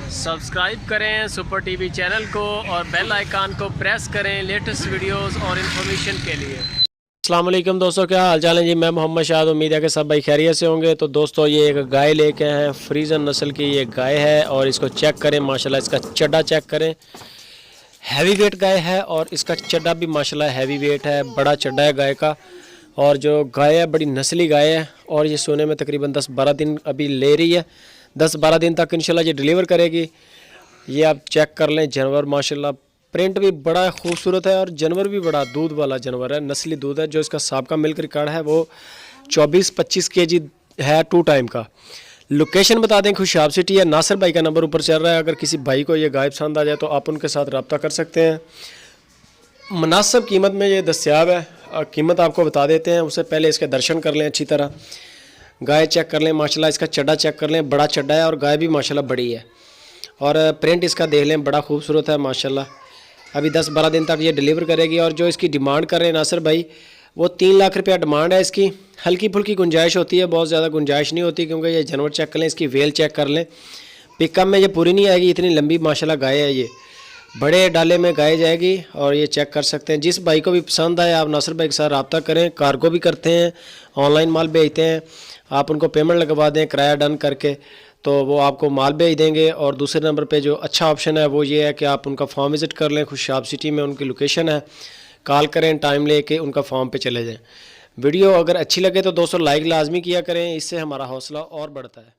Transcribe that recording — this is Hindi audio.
सब्सक्राइब करें सुपर टीवी चैनल को और बेल आइकन को प्रेस करें लेटेस्ट वीडियोस और इन्फॉर्मेशन के लिए। अस्सलाम वालेकुम दोस्तों, क्या हाल चाल है जी। मैं मोहम्मद शाद, उम्मीद है कि सब भाई खैरियत से होंगे। तो दोस्तों ये एक गाय लेके आए हैं, फ्रीजन नस्ल की ये गाय है और इसको चेक करें माशाल्लाह। इसका चड्डा चेक करें, हैवी वेट गाय है और इसका चड्डा भी माशाल्लाह हैवी वेट है, बड़ा चड्डा है गाय का। और जो गाय है बड़ी नस्ली गाय है और ये सोने में तकरीबन 10-12 दिन अभी ले रही है। 10-12 दिन तक इंशाल्लाह ये डिलीवर करेगी। ये आप चेक कर लें। जानवर माशाल्लाह प्रिंट भी बड़ा खूबसूरत है और जानवर भी बड़ा दूध वाला जानवर है, नस्ली दूध है। जो इसका साबका मिल्क रिकॉर्ड है वो 24-25 केजी है 2 टाइम का। लोकेशन बता दें, खुशाब सिटी है। नासिर भाई का नंबर ऊपर चल रहा है। अगर किसी भाई को ये गाय पसंद आ जाए तो आप उनके साथ रब्ता कर सकते हैं। मुनासिब कीमत में ये दस्तियाब है। कीमत आपको बता देते हैं, उससे पहले इसके दर्शन कर लें अच्छी तरह। गाय चेक कर लें माशाल्लाह, इसका चड्डा चेक कर लें, बड़ा चड्डा है और गाय भी माशाल्लाह बड़ी है। और प्रिंट इसका देख लें, बड़ा खूबसूरत है माशाल्लाह। अभी 10-12 दिन तक ये डिलीवर करेगी। और जो इसकी डिमांड कर रहे हैं नासिर भाई, वो 3 लाख रुपया डिमांड है इसकी। हल्की फुल्की गुंजाइश होती है, बहुत ज़्यादा गुंजाइश नहीं होती, क्योंकि ये जानवर चेक कर लें, इसकी वेल चेक कर लें। पिकअप में ये पूरी नहीं आएगी, इतनी लंबी माशाल्लाह गाय है। ये बड़े डाले में गाय जाएगी और ये चेक कर सकते हैं। जिस भाई को भी पसंद आए आप नासिर भाई के साथ रब्ता करें। कार्गो भी करते हैं, ऑनलाइन माल भेजते हैं। आप उनको पेमेंट लगवा दें किराया डन करके, तो वो आपको माल भेज देंगे। और दूसरे नंबर पे जो अच्छा ऑप्शन है वो ये है कि आप उनका फॉर्म विज़िट कर लें। खुशाब सिटी में उनकी लोकेशन है, कॉल करें, टाइम लेके उनका फॉर्म पे चले जाएं। वीडियो अगर अच्छी लगे तो दोस्तों लाइक लाजमी किया करें, इससे हमारा हौसला और बढ़ता है।